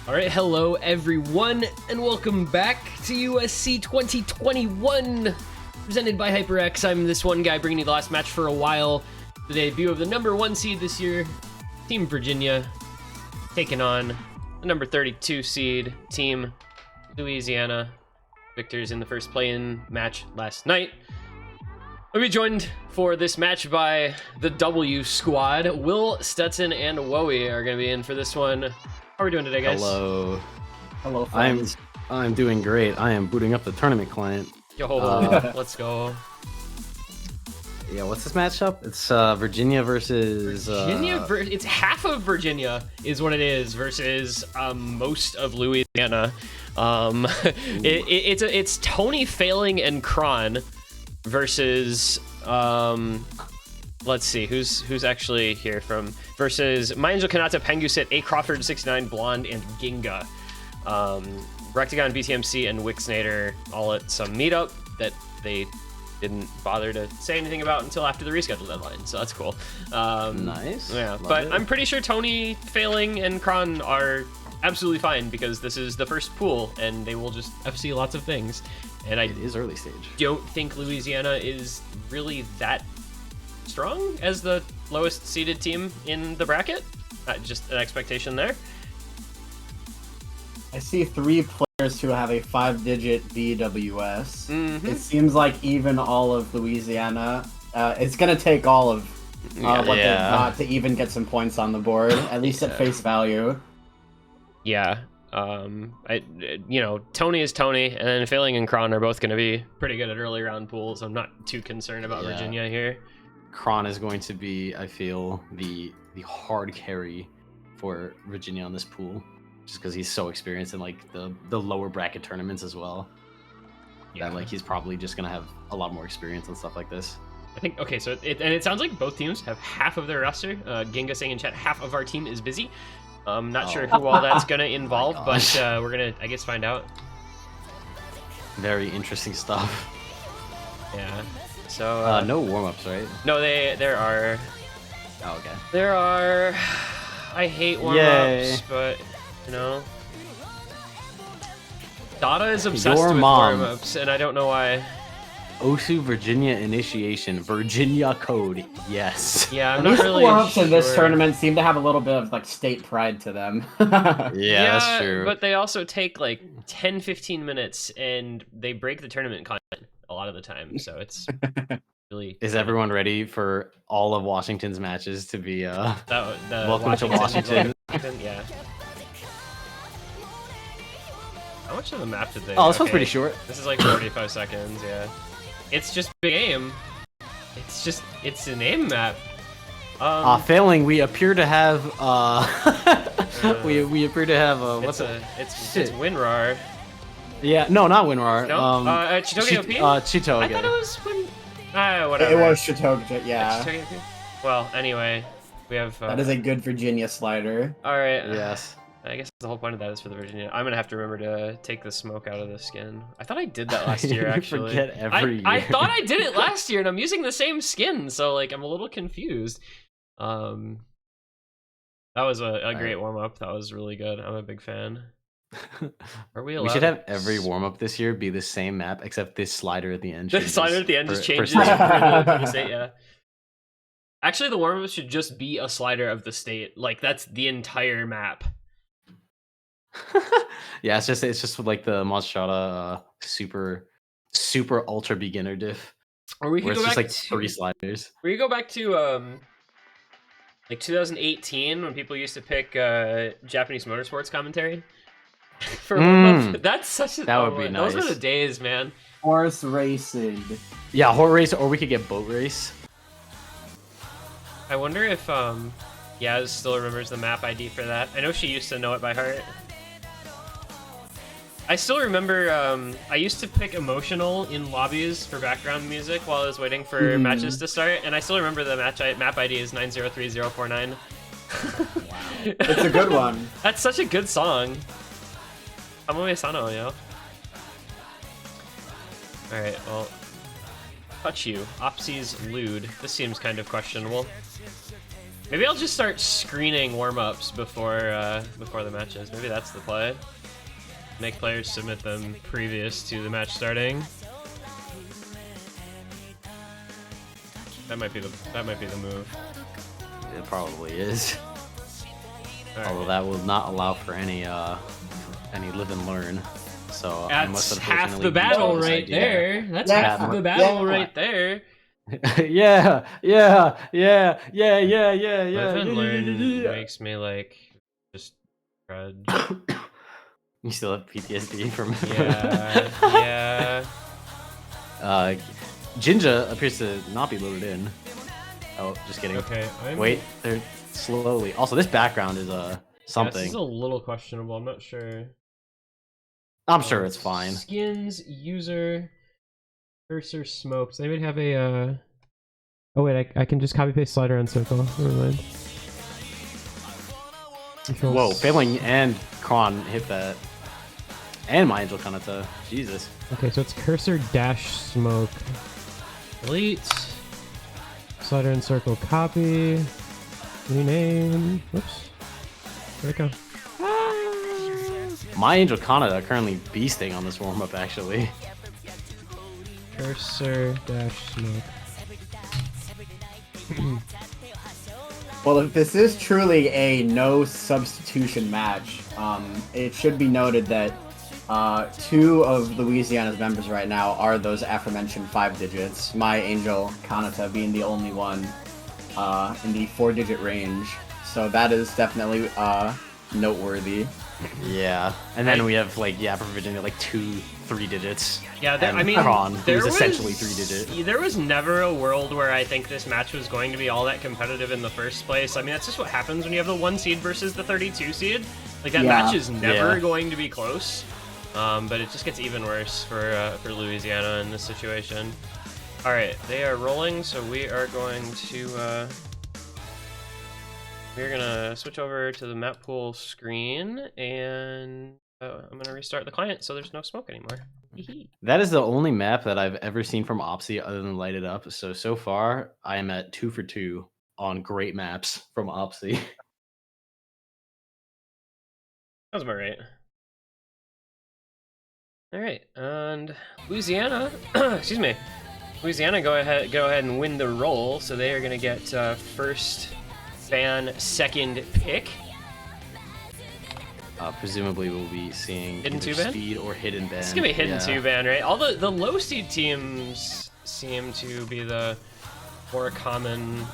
All right, hello everyone, and welcome back to USC 2021, presented by HyperX. I'm this one guy bringing you the last match for a while. The debut of the number 1 seed this year, Team Virginia, taking on the number 32 seed, Team Louisiana. Victors in the first play-in match last night. I'll be joined for this match by the W squad. Will, Stetson, and Wowie are going to be in for this one. How are we doing today, guys? Hello. Hello, friends. I'm doing great. I am booting up the tournament client. Yo, let's go. Yeah, what's this matchup? It's Virginia versus it's half of Virginia is what it is versus most of Louisiana. It's Tony Failing and Kron versus let's see who's actually here from versus Mayanjo Kanata, Pengusit, A Crawford 69, Blonde, and Ginga. Rectagon, BTMC, and Wixnader all at some meetup that they didn't bother to say anything about until after the reschedule deadline, so that's cool. Nice. Yeah, Love but it. I'm pretty sure Tony, Failing, and Kron are absolutely fine because this is the first pool and they will just FC lots of things. And It is early stage. don't think Louisiana is really that strong as the lowest seeded team in the bracket. Just an expectation there. I see 3 players who have a 5-digit BWS. Mhm. It seems like even all of Louisiana, it's going to take all of what they've got to even get some points on the board, at least at face value. Yeah. Tony is Tony, and then Failing and Kron are both going to be pretty good at early round pools. I'm not too concerned about Virginia here. Kron is going to be, I feel, the hard carry for Virginia on this pool, just because he's so experienced in like the lower bracket tournaments as well. Yeah. That like he's probably just gonna have a lot more experience and stuff like this. I think, okay, so it sounds like both teams have half of their roster. Ginga saying in chat, half of our team is busy. I'm not sure who all that's going to involve, but we're going to, I guess, find out. Very interesting stuff. Yeah. So no warm-ups, right? no, there are. Oh, okay. There are. I hate warm-ups, Yay. but you know, Dada is obsessed Your with mom. warm-ups, and I don't know why. OSU Virginia initiation, Virginia code, yes. Yeah, I'm At not least really the warm-ups in this sure. tournament seem to have a little bit of like state pride to them. Yeah, that's true. But they also take like 10-15 minutes, and they break the tournament content a lot of the time, so it's really. Is everyone ready for all of Washington's matches to be the welcome to Washington? Yeah. How much of the map did they? Oh, this one's pretty short. This is like 45 seconds. Yeah. It's just big aim. It's an aim map. Failing, we appear to have we appear to have what's it's WinRAR. Yeah, no, not WinRAR. No, Chitoge OP. Chito I again. thought it was whatever. It was Chitoge, yeah. Chitoge OP? Well, anyway, we have. That is a good Virginia slider. All right. Yes. I guess the whole point of that is for the Virginia. I'm gonna have to remember to take the smoke out of the skin. I thought I did that last year, actually. Forget every year. I thought I did it last year, and I'm using the same skin, so like I'm a little confused. That was a great warm up. That was really good. I'm a big fan. Are we allowed? We should have every warm up this year be the same map, except this slider at the end. The slider at the end just changes. Yeah. Actually, the warm up should just be a slider of the state. Like that's the entire map. Yeah, it's just like the Monstrata super ultra beginner diff. Or we where could it's go just back like 3 sliders. We could go back to like 2018 when people used to pick Japanese motorsports commentary for warm-up. That's such a that would be nice. Those were the days, man. Horse racing. Yeah, horse race, or we could get boat race. I wonder if Yaz still remembers the map ID for that. I know she used to know it by heart. I still remember I used to pick Emotional in lobbies for background music while I was waiting for matches to start, and I still remember the map ID is 903049. Wow. It's a good one. That's such a good song. Amome Sano, yo. Alright, well. Touch you. Opsies lewd. This seems kind of questionable. Maybe I'll just start screening warm-ups before the matches. Maybe that's the play. Make players submit them previous to the match starting. That might be the move. It probably is. All Although right. that will not allow for any live and learn. So I must That's half unfortunately the beat battle this right idea. there. That's Yeah. half the battle Yeah. right there. yeah. Live and learn makes me like just dread. You still have PTSD from Yeah. Jinja appears to not be loaded in. Oh, just kidding. Okay. Wait, they're slowly. Also, this background is Yeah, something. this is a little questionable. I'm not sure. I'm sure it's fine. Skins user cursor smoke. Does anybody have a? Oh wait, I can just copy paste slider on circle. Never mind. Whoa, Failing and Kron hit that. And my Angel Kanata. Jesus. Okay, so it's cursor dash smoke. Delete. Slider and circle copy. Rename. Whoops. Where'd it go? My Angel Kanata currently beasting on this warm up, actually. Cursor dash smoke. Well, if this is truly a no substitution match, it should be noted that 2 of Louisiana's members right now are those aforementioned 5 digits. My Angel Kanata being the only one in the 4-digit range. So that is definitely noteworthy. Yeah. And then we have, like, for Virginia, like 2 3 digits. Yeah, And I mean, Kron, there who's was essentially 3 digit. There was never a world where I think this match was going to be all that competitive in the first place. I mean, that's just what happens when you have the 1 seed versus the 32 seed. Like, that match is never going to be close. But it just gets even worse for Louisiana in this situation. All right, they are rolling, so we are going to we're gonna switch over to the map pool screen, and I'm gonna restart the client so there's no smoke anymore. That is the only map that I've ever seen from Opsy other than Light It Up. So far, I am at 2 for 2 on great maps from Opsy. That was about right. All right, and Louisiana, excuse me, Louisiana go ahead and win the roll, so they are gonna get first ban, second pick. Presumably, we'll be seeing Hidden either 2-ban? speed or hidden ban. It's gonna be hidden 2-ban, right? All the low seed teams seem to be the more common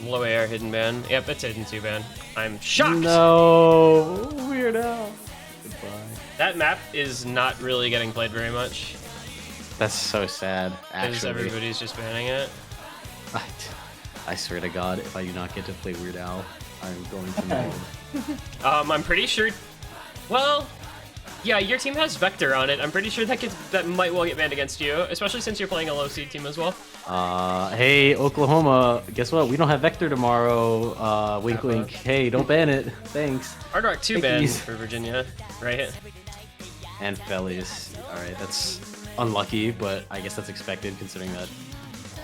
low AR hidden ban. Yep, it's hidden 2-ban. I'm shocked. No, Weird Al. Goodbye. That map is not really getting played very much. That's so sad. Because Actually, everybody's just banning it. I swear to God, if I do not get to play Weird Al, I'm going to know. I'm pretty sure. Well, yeah, your team has Vector on it. I'm pretty sure that might well get banned against you, especially since you're playing a low seed team as well. Hey, Oklahoma, guess what? We don't have Vector tomorrow. Wink, wink. Hey, don't ban it. Thanks. Hard Rock 2 ban for Virginia, right? And Felius. Alright, that's unlucky, but I guess that's expected considering that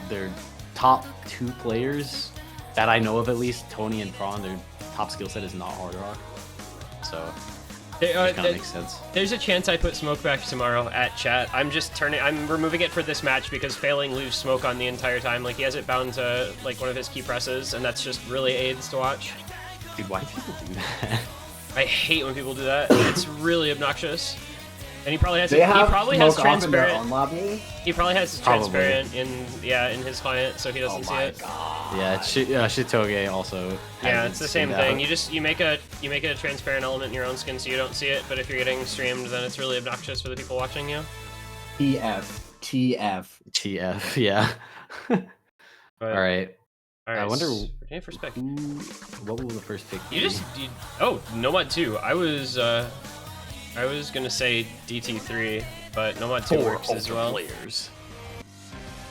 their top 2 players that I know of, at least, Tony and Prawn, their top skill set is not Hard Rock. So, it kind of makes sense. There's a chance I put Smoke back tomorrow at chat. I'm removing it for this match because Failing leaves Smoke on the entire time. Like, he has it bound to, like, one of his key presses, and that's just really AIDS to watch. Dude, why do people do that? I hate when people do that. It's really obnoxious. And he probably has transparent. Lobby? He probably has transparent in his client, so he doesn't see it. God. Yeah, Shitoge also. Yeah, it's the same thing. You make a transparent element in your own skin so you don't see it, but if you're getting streamed, then it's really obnoxious for the people watching you. TF, yeah. Alright. I wonder first pick. What will the first pick be? Oh, Nomad 2. I was gonna say DT3, but Nomad 2 works as well. Players.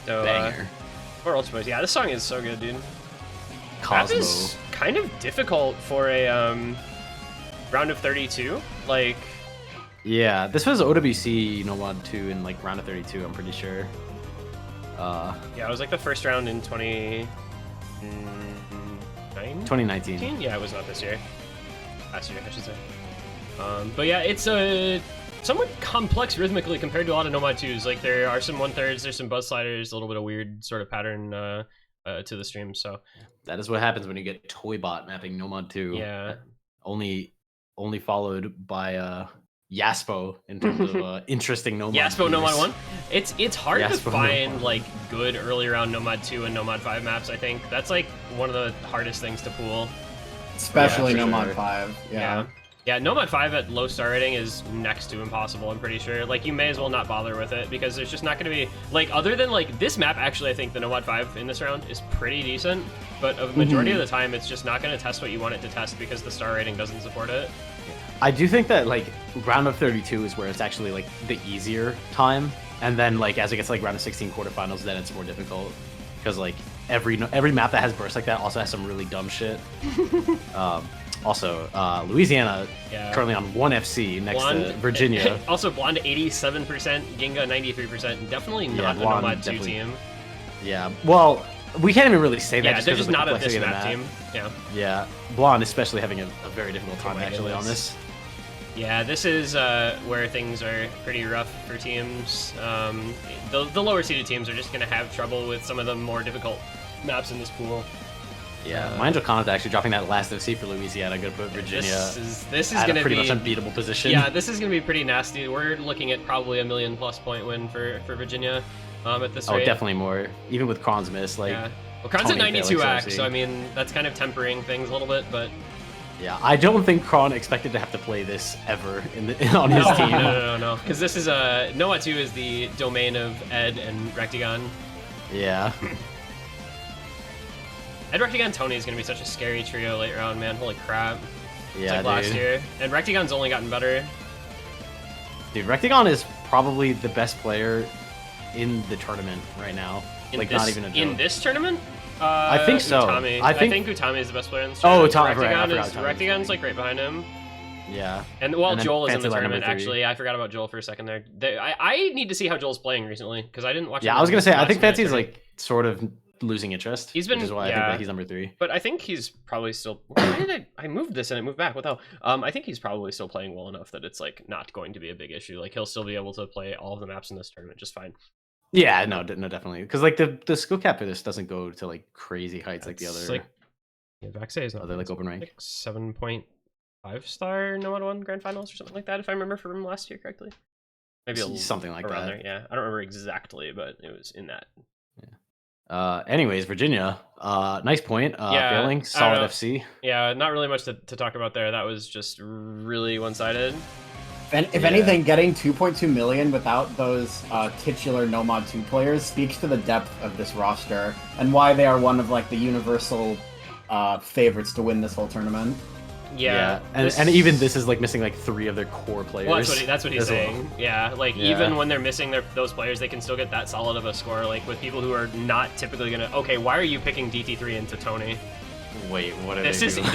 So, Banger. Or Ultra Boys. Yeah, this song is so good, dude. Cosmo. That is kind of difficult for a round of 32. Like, yeah, this was OWC Nomad 2 in like round of 32. I'm pretty sure. Yeah, it was like the first round in 2019. Yeah, it was not this year. Last year, I should say. But yeah, it's a somewhat complex rhythmically compared to a lot of Nomad 2s. Like, there are some 1/3s, there's some buzz sliders, a little bit of weird sort of pattern to the stream. So that is what happens when you get Toybot mapping Nomad 2. Yeah. Only followed by Yaspo in terms of interesting Nomad. Yaspo views. Nomad 1. It's hard to Yaspo find Nomad. like good early round Nomad 2 and Nomad 5 maps. I think that's like one of the hardest things to pool. Especially for Nomad sure. 5. Yeah. Yeah, Nomad 5 at low star rating is next to impossible, I'm pretty sure. Like, you may as well not bother with it, because there's just not going to be... Like, other than, like, this map, actually, I think the Nomad 5 in this round is pretty decent, but a majority of the time, it's just not going to test what you want it to test, because the star rating doesn't support it. I do think that, like, round of 32 is where it's actually, like, the easier time, and then, like, as it gets, like, round of 16 quarterfinals, then it's more difficult, because, like, every map that has bursts like that also has some really dumb shit. Also, Louisiana currently on 1 FC next to Virginia. Also, Blonde 87%, Ginga 93%. Definitely not a Nomad 2 team. Yeah, well, we can't even really say that. Yeah, just they're because just of the not a this complexity of the map team. Yeah. Yeah, Blonde especially having a very difficult time my actually on goodness. this. Yeah, this is where things are pretty rough for teams. The lower seeded teams are just going to have trouble with some of the more difficult maps in this pool. Yeah, Angel Connaught actually dropping that last FC for Louisiana, going to put Virginia This is at going a to pretty be much unbeatable position. Yeah, this is going to be pretty nasty. We're looking at probably a $1 million+ point win for Virginia at this rate. Oh, definitely more. Even with Kron's miss, like. Yeah. Well, Kron's at 92 act, so I mean that's kind of tempering things a little bit, but. Yeah, I don't think Kron expected to have to play this ever on his team. No, because this is Noah 2 is the domain of Ed and Rectagon. Yeah. Ed, Rectagon, Tony is going to be such a scary trio late round, man. Holy crap. Yeah, it's like last year. And Rectagon's only gotten better. Dude, Rectagon is probably the best player in the tournament right now. Not even a joke. In this tournament? I think so. Utami. I think Utami is the best player in this tournament. tournament. Rectagon's like right behind him. Yeah. And Joel is in the tournament, actually. I forgot about Joel for a second there. I need to see how Joel's playing recently, because I didn't watch him. Yeah, I was going to say, I think Fancy's like sort of losing interest. He's been, which is why I think that he's number 3. But I think he's probably still. Why did I moved this and it moved back? What the hell? I think he's probably still playing well enough that it's like not going to be a big issue. Like, he'll still be able to play all of the maps in this tournament just fine. Yeah, no, definitely, because like the skill cap for this doesn't go to like crazy heights like the other. Like, yeah, Vaxe is not other like open rank. Like 7.5 star Nomad 1 grand finals or something like that, if I remember from last year correctly. Maybe something like around that. There. Yeah, I don't remember exactly, but it was in that. Yeah. Anyways, Virginia, nice point. Failing, solid FC. Yeah, not really much to talk about there. That was just really one-sided. If anything, getting 2.2 million without those titular Nomad 2 players speaks to the depth of this roster and why they are one of like the universal favorites to win this whole tournament. Yeah, and even this is like missing like 3 of their core players. Well, that's what he's saying. Yeah, like even when they're missing those players, they can still get that solid of a score. Like with people who are not typically gonna. Okay, why are you picking DT3 into Tony? Wait, what are this they is doing?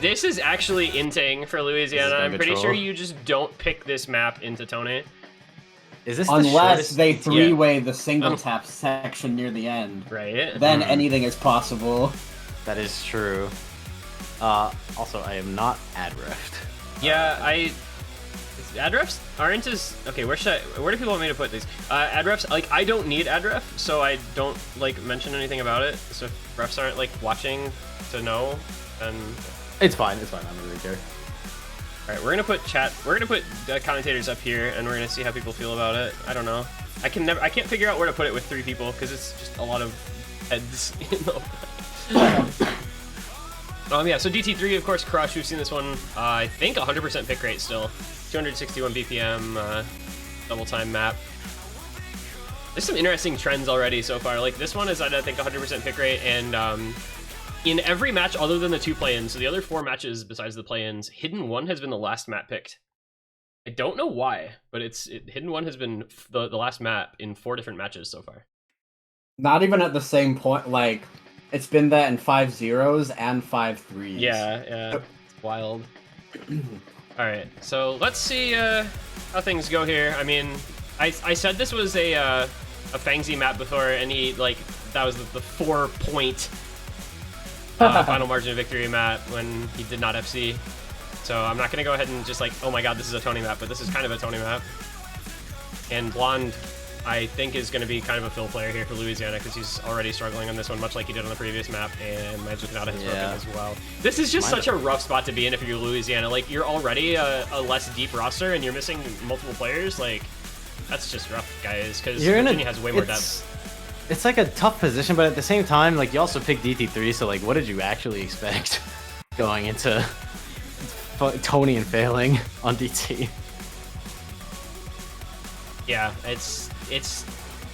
this is actually inting for Louisiana. I'm pretty sure you just don't pick this map into Tony. Is this unless they three-way the single tap section near the end? Right. Then anything is possible. That is true. Also, I am not ad refed. Yeah, ad refs aren't as okay. Where do people want me to put these? Ad refs, like I don't need ad ref, so I don't like mention anything about it. So if refs aren't like watching to know, then it's fine. It's fine. I don't really care. All right, we're gonna put chat. We're gonna put commentators up here, and we're gonna see how people feel about it. I don't know. I can't figure out where to put it with 3 people because it's just a lot of heads. Yeah, so DT3, of course, Crush. We've seen this one. I think 100% pick rate still. 261 BPM, double time map. There's some interesting trends already so far. Like this one is at I think 100% pick rate, and in every match other than the 2 play-ins, so the other 4 matches besides the play-ins, Hidden 1 has been the last map picked. I don't know why, but Hidden 1 has been the last map in 4 different matches so far. Not even at the same point, like, it's been that in 5-0s and 5-3s. Yeah, it's wild. Alright, so let's see how things go here. I mean, I said this was a Fangzy map before, and that was the 4-point final margin of victory map when he did not FC. So I'm not going to go ahead and just like, oh my god, this is a Tony map, but this is kind of a Tony map. And Blonde, I think, is going to be kind of a fill player here for Louisiana because he's already struggling on this one, much like he did on the previous map, and Magic Canada has broken as well. This is just such a rough spot to be in if you're Louisiana. Like, you're already a less deep roster, and you're missing multiple players. Like, that's just rough, guys, because Virginia has way more depth. It's like a tough position, but at the same time, like, you also picked DT3, so, like, what did you actually expect going into Tony and failing on DT? Yeah, it's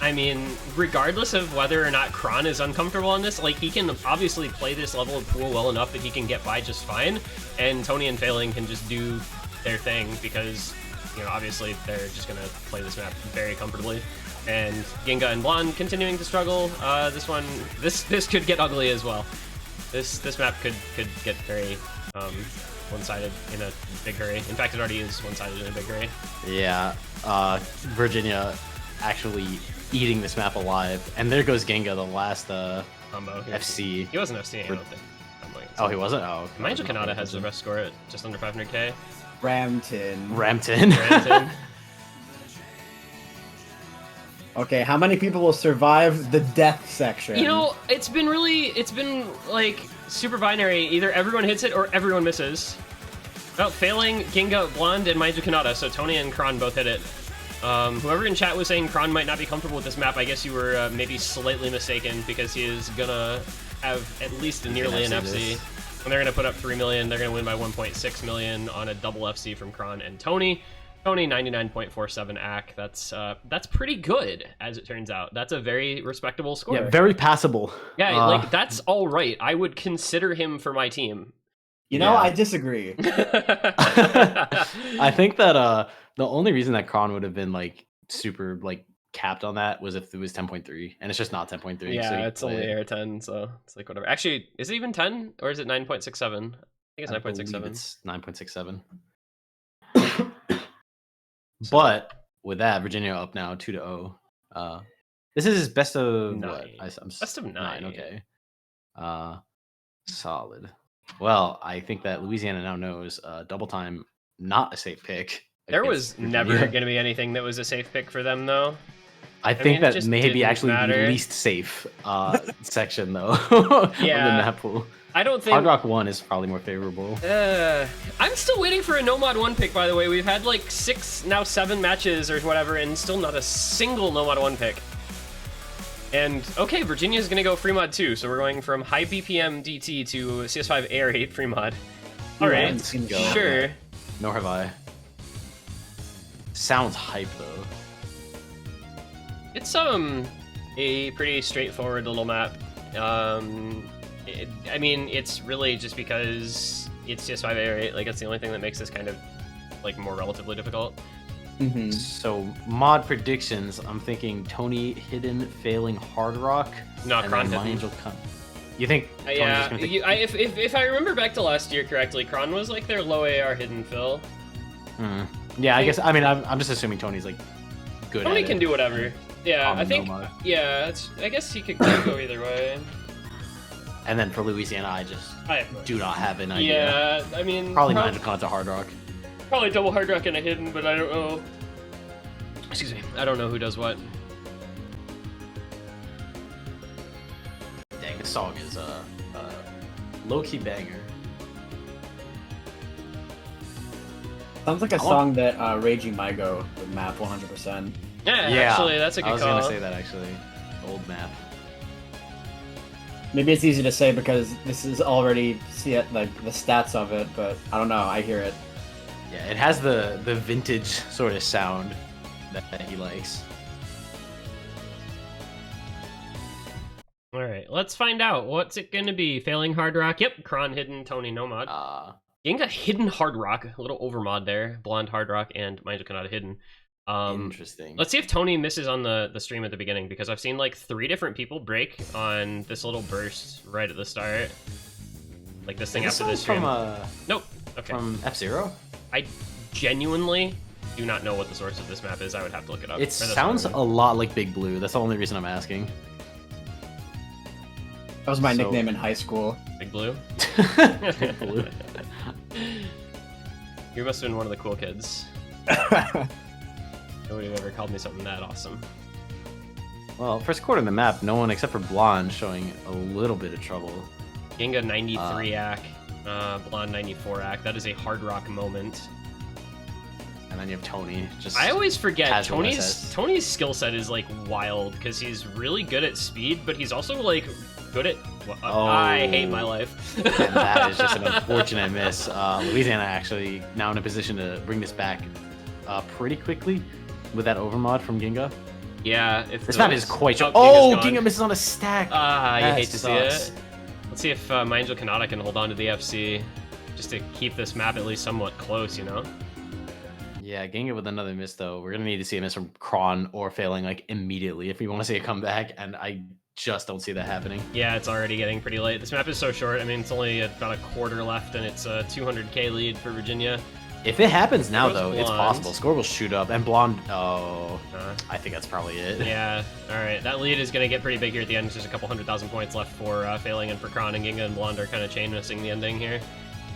I mean, regardless of whether or not Kron is uncomfortable on this, like, he can obviously play this level of pool well enough that he can get by just fine, and Tony and Failing can just do their thing because, you know, obviously they're just gonna play this map very comfortably. And Ginga and Blonde continuing to struggle. This could get ugly as well. This map could get very one-sided in a big hurry. In fact, it already is one-sided in a big hurry. Yeah, Virginia actually eating this map alive. And there goes Genga, the last combo. FC. He wasn't FCing, I don't think. Oh, he wasn't? Oh, okay. Magic Canada has the best score at just under 500k. Rampton. Okay, how many people will survive the death section? You know, it's been like super binary. Either everyone hits it or everyone misses. Well, Failing, Ginga, Blonde, and Magic Canada, so Tony and Kron both hit it. Whoever in chat was saying Kron might not be comfortable with this map, I guess you were maybe slightly mistaken, because he is gonna have at least nearly an FC. And they're gonna put up 3 million, they're gonna win by 1.6 million on a double FC from Kron and Tony. Tony 99.47 AC. That's pretty good, as it turns out. That's a very respectable score. Yeah, very passable. Yeah, like, that's all right. I would consider him for my team. You know, I disagree. I think that the only reason that Kron would have been like super like capped on that was if it was 10.3, and it's just not 10.3. Yeah, so it's only air 10, so it's like whatever. Actually, is it even 10 or is it 9.67? I think it's 9.67. It's 9.67. But with that, Virginia up now 2-0. This is best of 9. Best of 9. Okay. Solid. Well, I think that Louisiana now knows double time not a safe pick. There was never going to be anything that was a safe pick for them, though. I think that may be actually the least safe section, though, yeah. of the map pool. I don't think Hard Rock 1 is probably more favorable. I'm still waiting for a Nomad 1 pick, by the way. We've had like 6, now 7 matches or whatever, and still not a single Nomad 1 pick. And okay, Virginia's gonna go free mod 2, so we're going from high BPM DT to CS5 Air 8 free mod. Alright, sure. Nor have I. Sounds hype though. It's a pretty straightforward little map. I mean, it's really just because it's CS5 Air 8, like, that's the only thing that makes this kind of like more relatively difficult. Mm-hmm. So mod predictions, I'm thinking Tony Hidden Failing Hard Rock. No, Kron Hidden. You think? Yeah, if I remember back to last year correctly, Kron was like their low AR hidden fill. Yeah, I guess. I mean, I'm just assuming Tony's like good. Tony can do whatever. Yeah, I think. Nomad. Yeah, I guess he could go either way. And then for Louisiana, I do not have an idea. Yeah, I mean, probably Magic to Hard Rock. Probably double Hard Rock and a hidden, but I don't know. Excuse me, I don't know who does what. Dang, this song is low-key banger. Sounds like a song that Raging Mygo would map 100%. Yeah, actually, that's a good call. I was gonna say that actually. Old map. Maybe it's easy to say because this is already like the stats of it, but I don't know. I hear it. Yeah, it has the vintage sort of sound that he likes. All right, let's find out. What's it gonna be? Failing Hard Rock? Yep, Kron Hidden, Tony Nomad. Ginga Hidden Hard Rock, a little overmod there. Blonde Hard Rock and Magic Canada Hidden. Interesting. Let's see if Tony misses on the stream at the beginning, because I've seen like 3 different people break on this little burst right at the start. Like this thing after this stream. Nope. Okay. From F-Zero? I genuinely do not know what the source of this map is. I would have to look it up. It sounds a lot like Big Blue. That's the only reason I'm asking. That was my nickname in high school. Big Blue? Big Blue. You must have been one of the cool kids. Nobody ever called me something that awesome. Well, first quarter of the map, no one except for Blonde showing a little bit of trouble. Ginga 93 AC, Blonde 94 AC. That is a hard rock moment. And then you have Tony. Just I always forget Tony's Tony's skill set is like wild because he's really good at speed, but he's also like good at. I hate my life. And that is just an unfortunate miss. Louisiana actually now in a position to bring this back pretty quickly with that overmod from Ginga. Yeah, if this map is quite. Oh, Ginga misses on a stack. You hate to see it. Let's see if My Angel Kanata can hold on to the FC just to keep this map at least somewhat close, you know? Yeah, Ginga with another miss though. We're gonna need to see a miss from Kron or failing like immediately if we want to see a comeback, and I just don't see that happening. Yeah, it's already getting pretty late. This map is so short. I mean, it's only about a quarter left, and it's a 200k lead for Virginia. If it happens now, though, it's possible. Score will shoot up, and Blonde... I think that's probably it. Yeah, all right. That lead is going to get pretty big here at the end. There's a couple 100,000 points left for failing, and for Kron and Ginga and Blonde are kind of chain missing the ending here.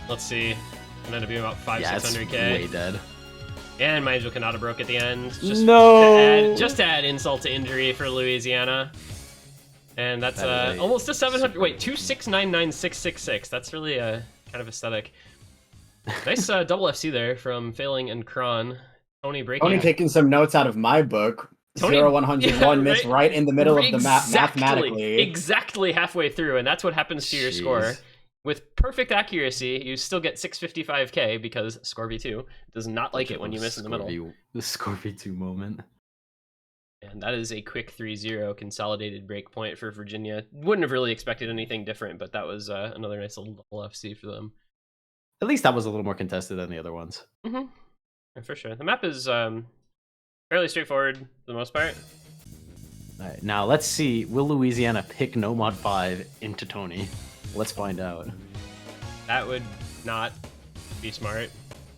Let's see. It's going to be about 600k. It's way dead. And My Angel Kanata broke at the end. Just to add insult to injury for Louisiana. And that's almost a 700. Wait, 2699666. That's really kind of aesthetic. Nice double FC there from Failing and Kron. Tony breaking. Tony taking some notes out of my book. 0-101 miss right in the middle of the map mathematically. Exactly halfway through, and that's what happens to your score. With perfect accuracy, you still get 655k because Scorby2 does not like it when you miss in the middle. The Scorby2 moment. And that is a quick 3-0 consolidated break point for Virginia. Wouldn't have really expected anything different, but that was another nice little double FC for them. At least that was a little more contested than the other ones. Mm-hmm. Yeah, for sure. The map is fairly straightforward for the most part. All right, now let's see. Will Louisiana pick No Mod 5 into Tony? Let's find out. That would not be smart.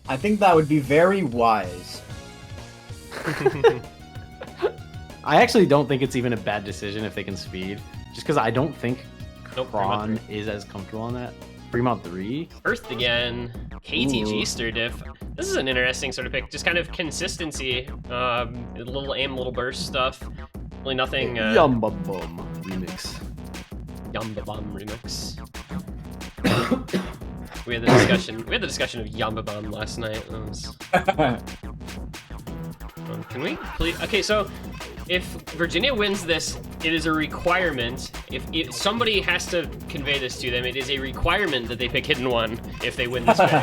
I think that would be very wise. I actually don't think it's even a bad decision if they can speed. Just because I don't think Kron is as comfortable on that. Fremont 3. Earthed again. KTG stir diff. This is an interesting sort of pick. Just kind of consistency. A little aim, little burst stuff. Really nothing. Yamba Bum remix. Yamba Bum remix. We had the discussion of Yamba Bum last night. Can we please? Okay, so if Virginia wins this, it is a requirement. If somebody has to convey this to them, it is a requirement that they pick Hidden One if they win this pick.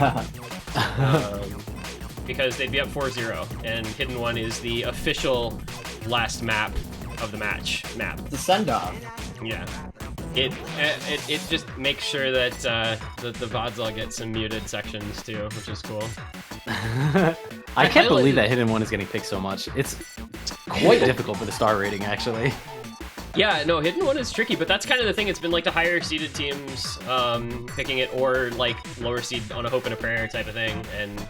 Because they'd be up 4-0, and Hidden One is the official last map of the match map. The send-off. Yeah. It just makes sure that the VODs all get some muted sections too, which is cool. I can't believe that Hidden One is getting picked so much. It's quite difficult for the star rating, actually. Yeah, no, Hidden One is tricky, but that's kind of the thing. It's been like the higher seeded teams picking it, or like lower seed on a hope and a prayer type of thing, and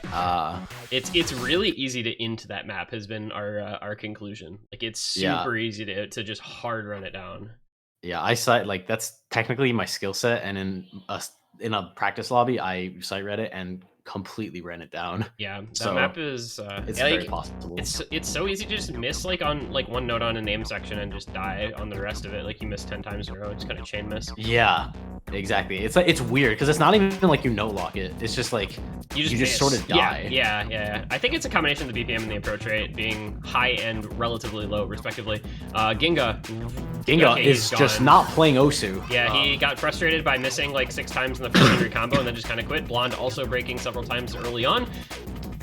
it's really easy to into that map has been our conclusion. Like it's super easy to just hard run it down. Yeah, I cite like that's technically my skill set, and in a practice lobby, I site read it and completely ran it down. Yeah, that map is it's very possible. It's so easy to just miss like on like one note on a name section and just die on the rest of it. Like you miss 10 times in a row, it's kind of chain miss. Yeah, exactly. It's like it's weird because it's not even like lock it. It's just like you just sort of die. Yeah. I think it's a combination of the BPM and the approach rate being high and relatively low, respectively. Ginga is just not playing Osu. Yeah, he got frustrated by missing like 6 times in the first injury combo and then just kind of quit. Blonde also breaking several times early on.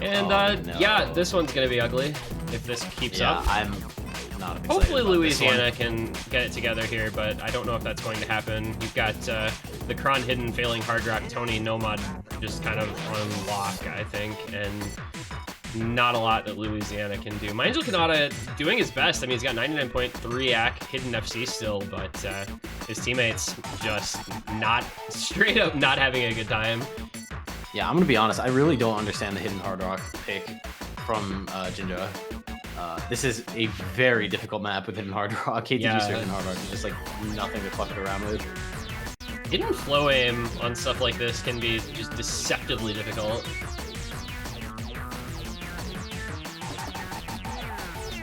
And no. yeah, this one's going to be ugly if this keeps up. Yeah, I'm not excited. Hopefully Louisiana can get it together here, but I don't know if that's going to happen. You've got the Kron Hidden failing Hard Rock, Tony Nomad just kind of on lock, I think, and not a lot that Louisiana can do. My Angel Kanata doing his best. I mean, he's got 99.3 AC, Hidden FC still, but his teammates just straight up not having a good time. Yeah, I'm gonna be honest. I really don't understand the Hidden Hard Rock pick from Jinja. This is a very difficult map with Hidden Hard Rock. KTG Hidden Hard Rock is just like nothing to fuck it around with. Hidden flow aim on stuff like this can be just deceptively difficult.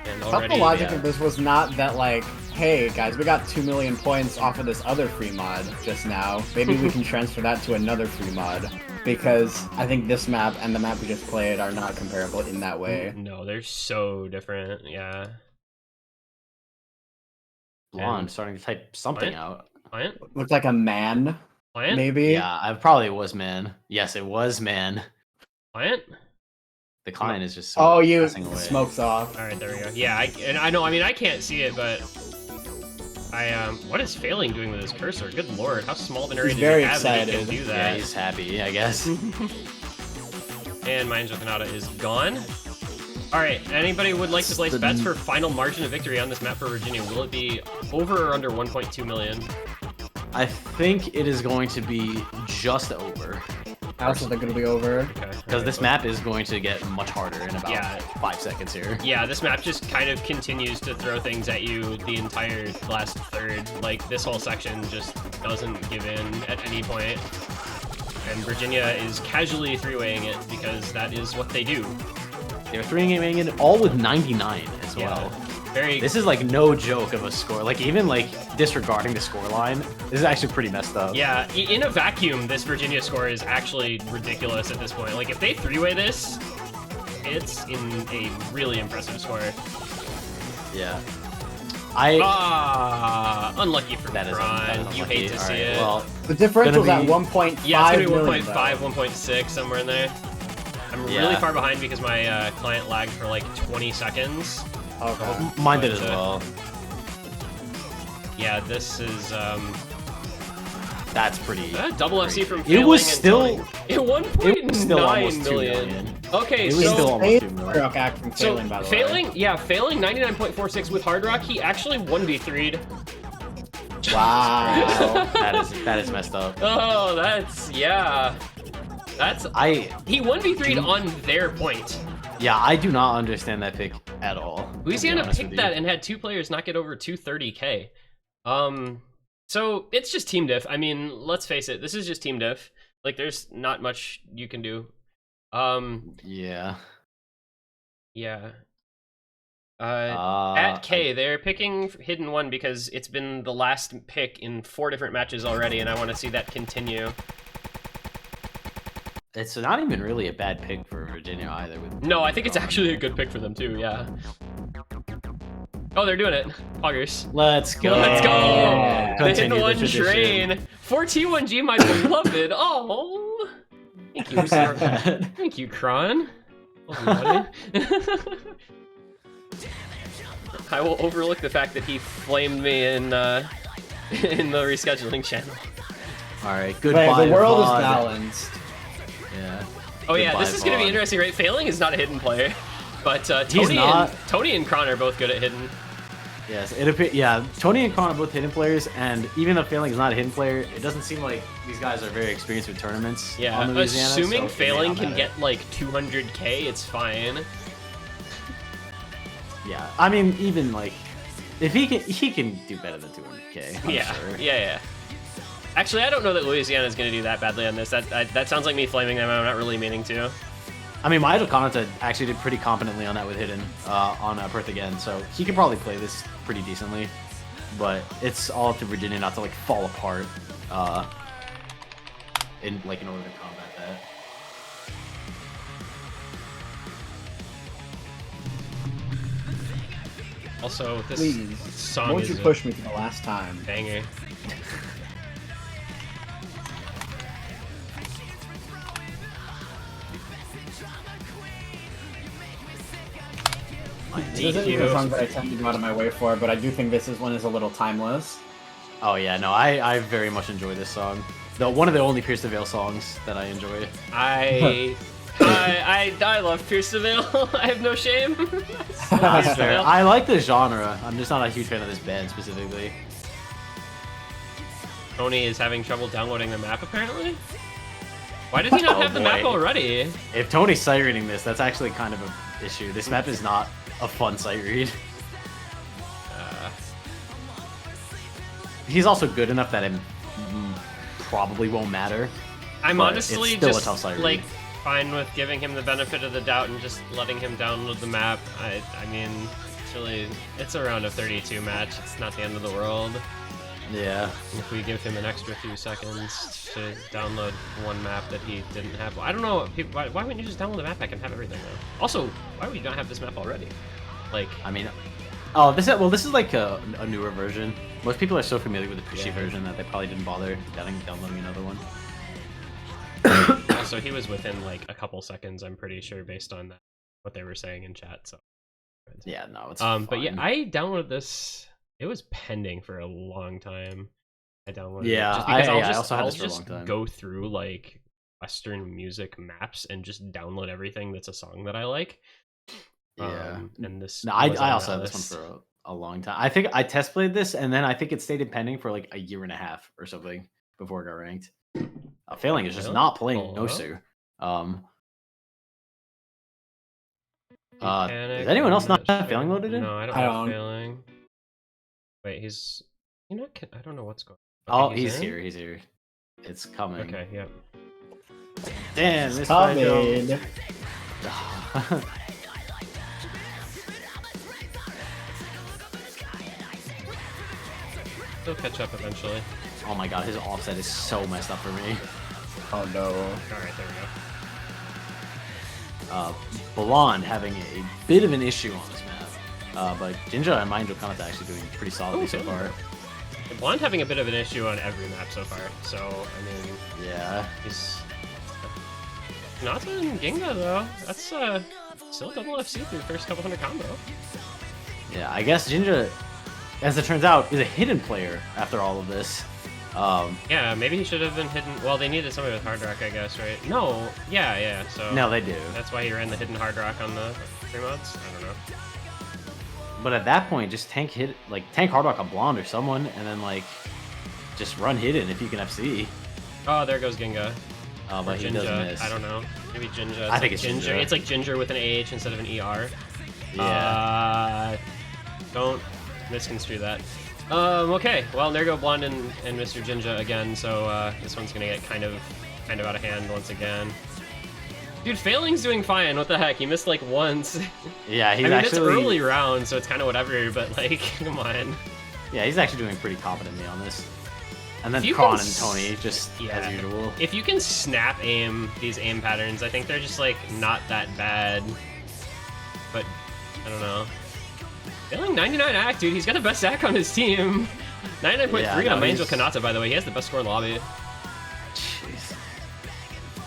And I thought the logic of this was not that, like, hey guys, we got 2 million points off of this other free mod just now. Maybe we can transfer that to another free mod. Because I think this map and the map we just played are not comparable in that way. No, they're so different, yeah. Blonde starting to type something out. Client? Looks like a man, Client? maybe? Yeah, I probably was man. Yes, it was man. Client? The client is just oh, you passing away. smokes off. Alright, there we go. Yeah, I know, I mean, I can't see it, but... what is Failing doing with his cursor? Good lord, how small of an area He's does very he have that he excited. can do that? Yeah, he's happy, I guess. And my Ninja Kanata is gone. Alright, anybody would like to place bets for final margin of victory on this map for Virginia? Will it be over or under 1.2 million? I think it is going to be just over. I also think it'll be over. Okay. Because this map is going to get much harder in about 5 seconds here. Yeah, this map just kind of continues to throw things at you the entire last third. Like, this whole section just doesn't give in at any point. And Virginia is casually three-weighing it because that is what they do. They're three-weighing it all with 99 as well. Very. This is like no joke of a score. Like even like disregarding the score line, this is actually pretty messed up. Yeah, in a vacuum, this Virginia score is actually ridiculous at this point. Like if they three-way this, it's in a really impressive score. Yeah. Unlucky for that is Kron. You hate to see it. Well, The differential's at 1.5 yeah, it's gonna be million, 1.5, though. 1.6, somewhere in there. I'm really far behind because my client lagged for like 20 seconds. Okay. mine did as well. Yeah, this is That's pretty. double FC from It Failing was and still. Tony. It was still almost 1.9 2 million. million. Okay, It was so still almost 2 million. Rock act from Failing, by the Failing, way. yeah, Failing 99.46 with Hard Rock. He actually 1v3'd. Wow. that is messed up. Oh, that's he 1v3'd on their point. Yeah, I do not understand that pick at all. Louisiana picked that and had 2 players not get over 230k. So it's just team diff. I mean, let's face it, this is just team diff. Like, there's not much you can do. Yeah. Yeah. At K, they're picking Hidden 1 because it's been the last pick in 4 different matches already, and I want to see that continue. It's not even really a bad pick for Virginia either. No, I think it's actually a good pick for them too, yeah. Oh, they're doing it. Poggers. Let's go. Let's go! Yeah. The Hidden Continue the 1 tradition. train. 4T1G, my beloved. Oh, thank you, sir. Thank you, Kron. Oh, buddy. I will overlook the fact that he flamed me in the rescheduling channel. All right, goodbye. Right, the world is VOD. balanced. Yeah. Oh yeah, Goodbye, this is gonna be VOD. interesting, right? Failing is not a hidden player, but He's not. Tony and Kron are both good at hidden. Yes, yeah. Tony and Kron are both hidden players, and even though Failing is not a hidden player, it doesn't seem like these guys are very experienced with tournaments. Yeah, on Louisiana, assuming so it may Failing not can matter. get like 200k, it's fine. Yeah, I mean, even like, if he can do better than 200k. I'm Yeah, sure. yeah. Actually, I don't know that Louisiana is going to do that badly on this. That sounds like me flaming them. I'm not really meaning to. I mean, my Kanata actually did pretty competently on that with Hidden on Perth again, so he could probably play this pretty decently. But it's all up to Virginia not to like fall apart in order to combat that. Also, this Please, song won't is you a push me for the last time? banger. This isn't the song that I tend to go out of my way for, but I do think this one is a little timeless. Oh yeah, no, I very much enjoy this song. Though one of the only Pierce the Veil songs that I enjoy. I love Pierce the Veil. I have no shame. That's fair. I like the genre. I'm just not a huge fan of this band specifically. Tony is having trouble downloading the map, apparently. Why did he not have the map boy. already? If Tony's sight reading this, that's actually kind of an issue. This map is not a fun sight read. He's also good enough that I'm probably won't matter. I'm but honestly it's still just a tough side read. like fine with giving him the benefit of the doubt and just letting him download the map. I mean, it's a round of 32 match. It's not the end of the world. Yeah. If we give him an extra few seconds to download one map that he didn't have, I don't know. Why wouldn't you just download the map pack and have everything though? Also, why would you not have this map already? Like, I mean, oh, this is like a newer version. Most people are so familiar with the pushy version that they probably didn't bother downloading another one. So he was within like a couple seconds, I'm pretty sure, based on that, what they were saying in chat. So yeah, no, it's but yeah, I downloaded this. It was pending for a long time. I downloaded it just because I also had this for a long time. Go through like Western music maps and just download everything that's a song that I like. Yeah, and this. No, I also had this one for a long time. I think I test played this, and then I think it stayed in pending for like a year and a half or something before it got ranked. Failing is just not playing Nosu. Is anyone else not Failing loaded in? No, I don't have Failing. Wait, he's... You know, I don't know what's going on. Okay, he's here. He's here. It's coming. Okay, yep. Damn, this coming. He'll catch up eventually. Oh my god, his offset is so messed up for me. Oh no. Alright, there we go. Blonde having a bit of an issue on this map. But Jinja and Mind Kanata actually doing pretty solidly so far. Blonde having a bit of an issue on every map so far, so, I mean... Yeah. He's... Kanata and Ginga, though. That's, still double FC through the first couple hundred combo. Yeah, I guess Jinja, as it turns out, is a hidden player after all of this. Yeah, maybe he should have been hidden. Well, they needed somebody with hard rock, I guess, right? No, yeah, so... No, they do. That's why he ran the hidden hard rock on the 3 mods? I don't know. But at that point, just tank hard rock on Blonde or someone, and then, like, just run hidden if you can FC. Oh, there goes Ginga. But he does miss. I don't know. Maybe Jinja. I think it's Ginger. It's like Ginger with an AH instead of an ER. Yeah. Don't misconstrue that. Okay. Well, there go Blonde and Mr. Jinja again. So this one's gonna get kind of out of hand once again. Dude, Failing's doing fine. What the heck? He missed like once. Yeah, he's I mean, actually... it's early round, so it's kind of whatever. But like, come on. Yeah, he's actually doing pretty competently on this. And then Kron and Tony, just as usual. If you can snap aim these aim patterns, I think they're just like not that bad. But I don't know. Failing 99 act, dude. He's got the best act on his team. 99.3 on Angel Kanata, by the way. He has the best score in lobby. Jeez.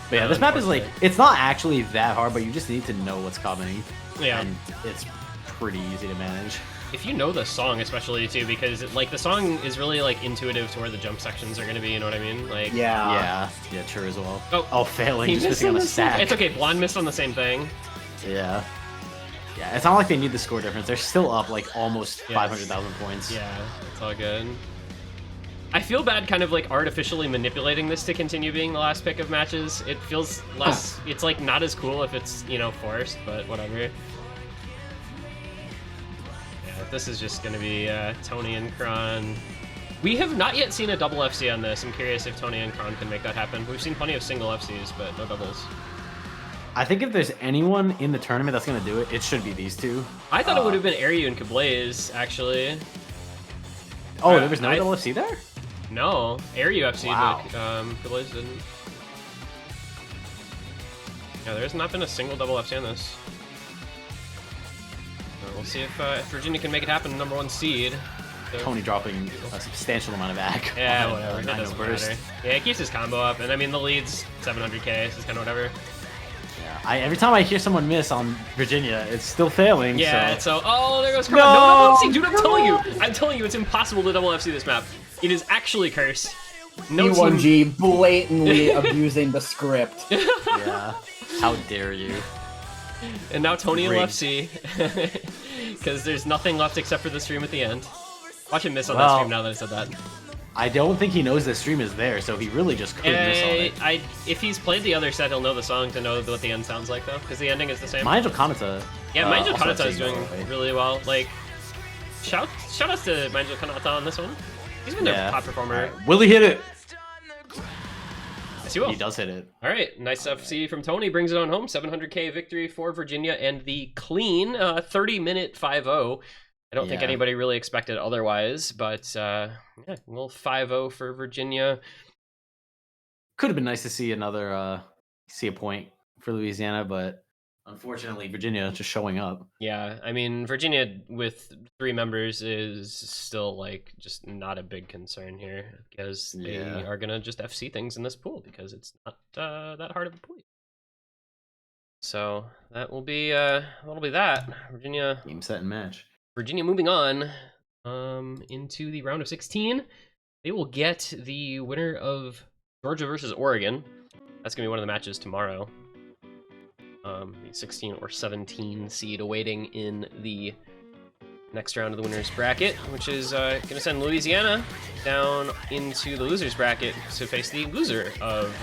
But yeah, this map is like, it's not actually that hard, but you just need to know what's coming. Yeah. And it's pretty easy to manage. If you know the song, especially too, because like the song is really like intuitive to where the jump sections are going to be. You know what I mean? Like yeah, true as well. Oh, Failing, just missing on the stack. It's okay. Blonde missed on the same thing. Yeah, it's not like they need the score difference. They're still up like almost 500,000 points. Yeah, it's all good. I feel bad kind of like artificially manipulating this to continue being the last pick of matches. It feels less, it's like not as cool if it's, you know, forced, but whatever. This is just going to be Tony and Kron. We have not yet seen a double FC on this. I'm curious if Tony and Kron can make that happen. We've seen plenty of single FCs, but no doubles. I think if there's anyone in the tournament that's going to do it, it should be these two. I thought it would have been Aryu and Kablaze, actually. Oh, there was no double FC there? No. Aryu FC, wow. But Kablaze didn't. Yeah, there's not been a single double FC on this. We'll see if Virginia can make it happen, #1 seed. So, Tony dropping a substantial amount of ag. Yeah, whatever. It doesn't matter. Yeah, it keeps his combo up, and I mean the lead's 700k, so it's kind of whatever. Yeah, every time I hear someone miss on Virginia, it's still failing. Yeah, so oh, there goes Kron. No, FC, dude, I'm telling you, it's impossible to double FC this map. It is actually cursed. No E1G blatantly abusing the script. Yeah, how dare you? And now Tony and Left C, because there's nothing left except for the stream at the end. Watch him miss on that stream now that I said that. I don't think he knows the stream is there, so he really just couldn't miss on it. If he's played the other set, he'll know the song to know what the end sounds like, though, because the ending is the same. Angel Kanata. Yeah, Angel Kanata is doing really well. Like, shout outs to Angel Kanata on this one. He's been their top performer. Right. Will he hit it? Yes, he will. He does hit it. All right, nice FC from Tony. Brings it on home. 700K victory for Virginia and the clean 30-minute 5-0. I don't think anybody really expected otherwise, but yeah, a little 5-0 for Virginia. Could have been nice to see another a point for Louisiana, but unfortunately Virginia just showing up. Yeah, I mean, Virginia with 3 members is still like just not a big concern here because they are gonna just FC things in this pool because it's not that hard of a pool. So that'll be that. Virginia Game, set, and match. Virginia moving on into the round of 16. They will get the winner of Georgia versus Oregon. That's gonna be one of the matches tomorrow. The 16 or 17 seed awaiting in the next round of the winners bracket, which is gonna send Louisiana down into the losers bracket to face the loser of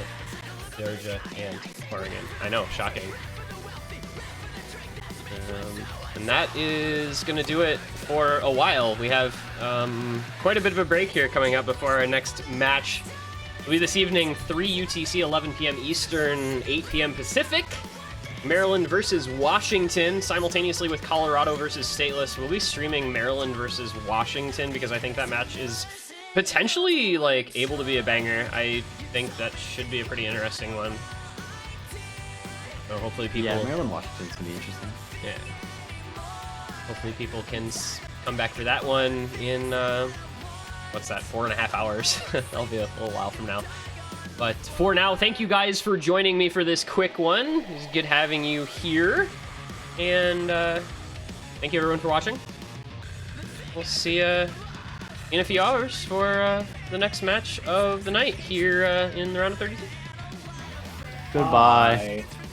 Georgia and Oregon. I know, shocking. And that is going to do it for a while. We have quite a bit of a break here coming up before our next match. It'll be this evening, 3 UTC, 11 p.m. Eastern, 8 p.m. Pacific. Maryland versus Washington, simultaneously with Colorado versus Stateless. We'll be streaming Maryland versus Washington because I think that match is potentially like able to be a banger. I think that should be a pretty interesting one. So hopefully people... Yeah, Maryland Washington's going to be interesting. Yeah. Hopefully people can come back for that one in, what's that, 4.5 hours? That'll be a little while from now. But for now, thank you guys for joining me for this quick one. It's good having you here. And thank you everyone for watching. We'll see you in a few hours for the next match of the night here in the round of 32. Goodbye. Bye.